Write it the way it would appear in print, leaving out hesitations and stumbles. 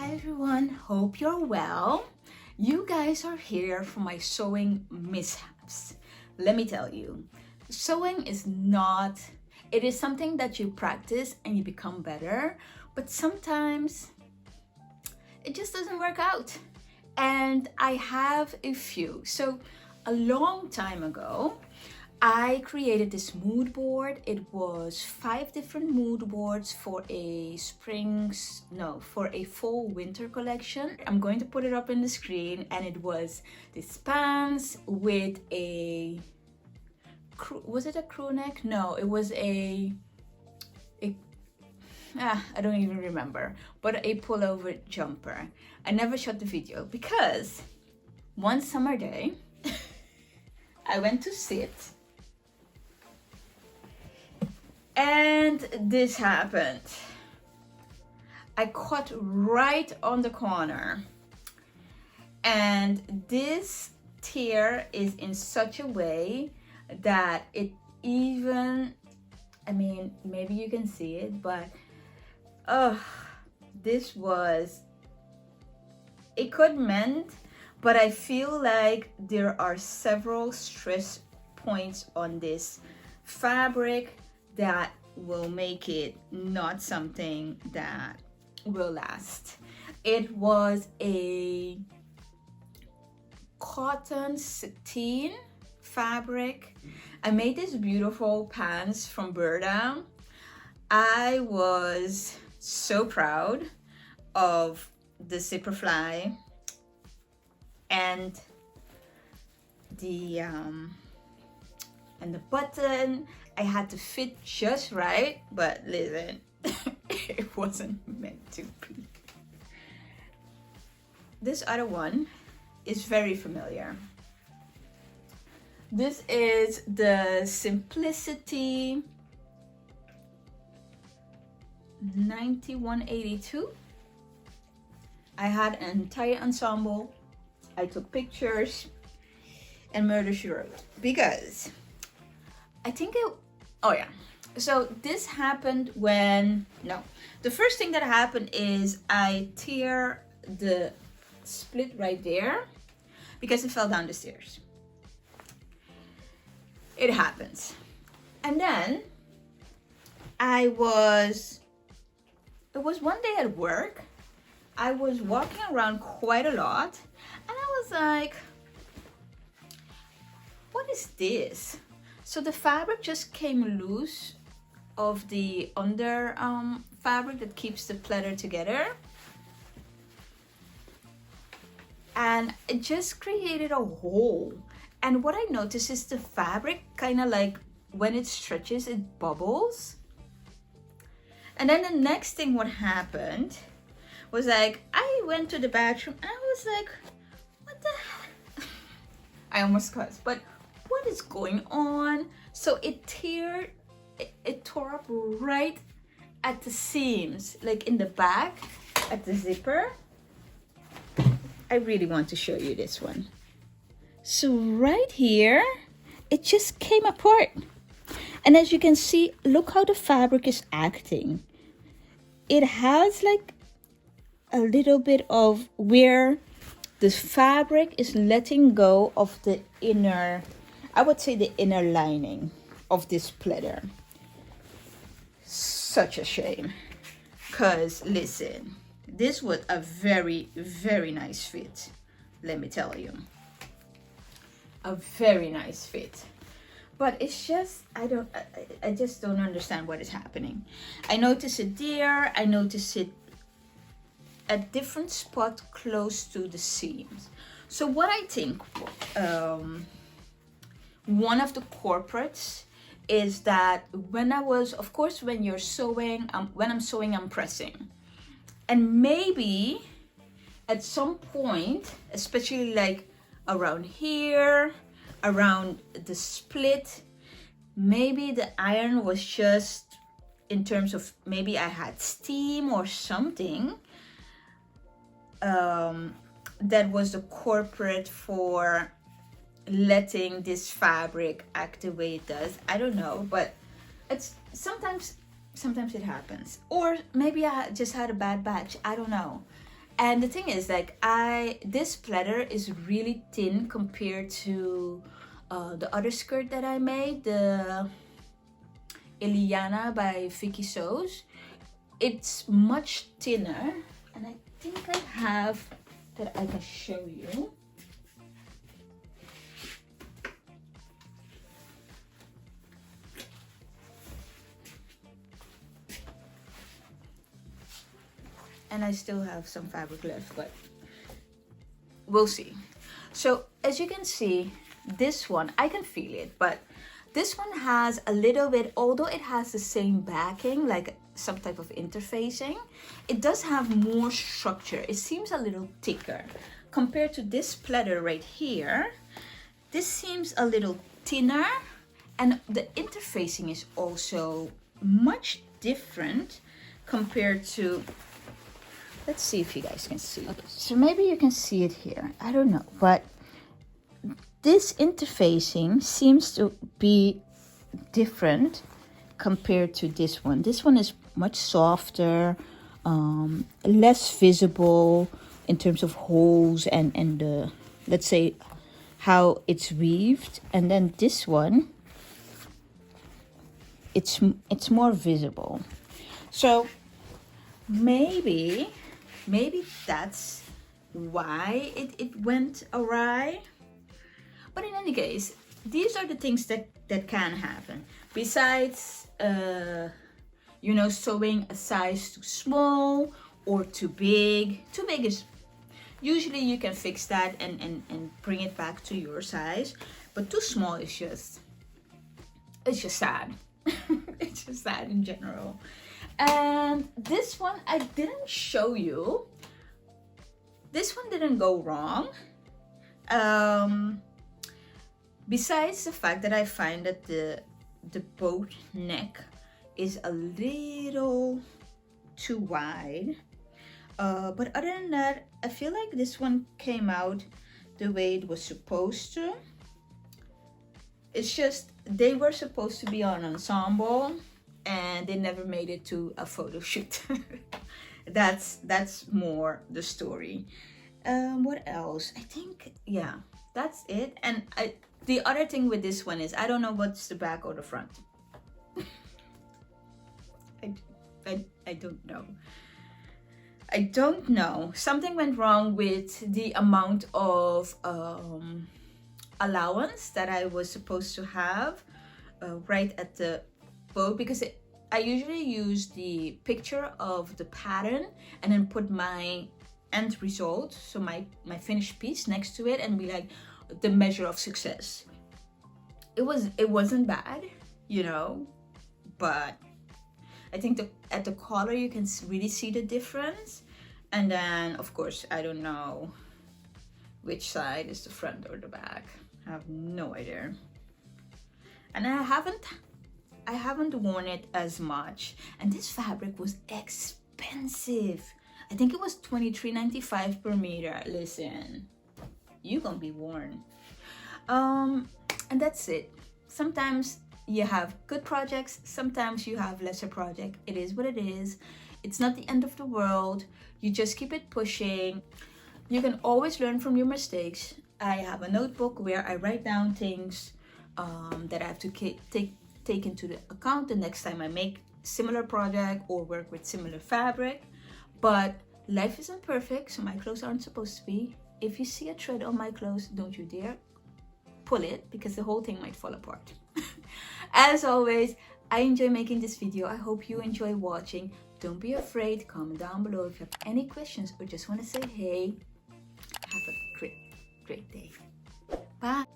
Hi everyone, hope you're well. You guys are here for my sewing mishaps. Let me tell you, sewing is not, it is something that you practice and you become better, but sometimes it just doesn't work out. And I have a few. So a long time ago, I created this mood board. It was 5 different mood boards for a for a fall winter collection. I'm going to put it up in the screen, and it was this pants with was it a crew neck? No, it was I don't even remember, but a pullover jumper. I never shot the video because one summer day, I went to sit and this happened. I caught right on the corner, and this tear is in such a way that it even, maybe you can see it, but it could mend, but I feel like there are several stress points on this fabric that will make it not something that will last. It was a cotton sateen fabric. I made this beautiful pants from Berta. I was so proud of the zipper fly and the button. I had to fit just right, but listen, it wasn't meant to be. This other one is very familiar. This is the Simplicity 9182. I had an entire ensemble. I took pictures and murder she wrote, because I think so this happened the first thing that happened is I tear the split right there because it fell down the stairs. It happens. And then it was one day at work. I was walking around quite a lot, and I was like, what is this? So the fabric just came loose of the under fabric that keeps the pleather together, and it just created a hole. And what I noticed is the fabric kind of like when it stretches, it bubbles. And then the next thing what happened was, like, I went to the bathroom and I was like, what the heck? I almost cussed, but what is going on? So it tore up right at the seams, like in the back at the zipper. I really want to show you this one. So right here, it just came apart. And as you can see, look how the fabric is acting. It has like a little bit of where the fabric is letting go of the inner, I would say the inner lining of this pleather. Such a shame. Because listen, this was a very, very nice fit. Let me tell you. A very nice fit. But it's just, I just don't understand what is happening. I notice it there. I notice it at different spot close to the seams. So what I think, one of the corporates is that when you're sewing, when I'm sewing, I'm pressing. And maybe at some point, especially like around here, around the split, maybe the iron was just, in terms of maybe I had steam or something, that was the corporate for letting this fabric act the way it does. I don't know, but it's sometimes it happens. Or maybe I just had a bad batch, I don't know. And the thing is, like, this pleather is really thin compared to the other skirt that I made, the Eliana by Vicky Sews. It's much thinner, and I think I have that I can show you. And I still have some fabric left, but we'll see. So as you can see, this one, I can feel it, but this one has a little bit, although it has the same backing, like some type of interfacing, it does have more structure. It seems a little thicker compared to this pleather right here. This seems a little thinner, and the interfacing is also much different compared to, let's see if you guys can see it. So maybe you can see it here, I don't know, but this interfacing seems to be different compared to this one. This one is much softer, less visible in terms of holes and let's say how it's weaved. And then this one, it's more visible. So maybe that's why it went awry. But in any case, these are the things that can happen. Besides, you know, sewing a size too small or too big. Too big is, usually you can fix that and bring it back to your size. But too small is just, it's just sad. It's just sad in general. And this one I didn't show you. This one didn't go wrong. Besides the fact that I find that the boat neck is a little too wide, but other than that, I feel like this one came out the way it was supposed to. It's just they were supposed to be on ensemble and they never made it to a photo shoot. That's more the story. What else? I think, yeah, that's it. And the other thing with this one is I don't know what's the back or the front. I don't know. I don't know. Something went wrong with the amount of allowance that I was supposed to have right at the bow, because I usually use the picture of the pattern and then put my end result, so my finished piece next to it, and be like the measure of success. It wasn't bad, you know, but I think at the collar you can really see the difference. And then of course I don't know which side is the front or the back. I have no idea. And I haven't worn it as much, and this fabric was expensive. I think it was $23.95 per meter. Listen, you gonna be worn. And that's it. Sometimes you have good projects, sometimes you have lesser project. It is what it is. It's not the end of the world. You just keep it pushing. You can always learn from your mistakes. I have a notebook where I write down things that I have to take into the account the next time I make similar project or work with similar fabric. But life isn't perfect, so my clothes aren't supposed to be. If you see a thread on my clothes, don't you dare pull it, because the whole thing might fall apart. As always, I enjoy making this video. I hope you enjoy watching. Don't be afraid. Comment down below if you have any questions or just want to say hey. Have a great day. Bye.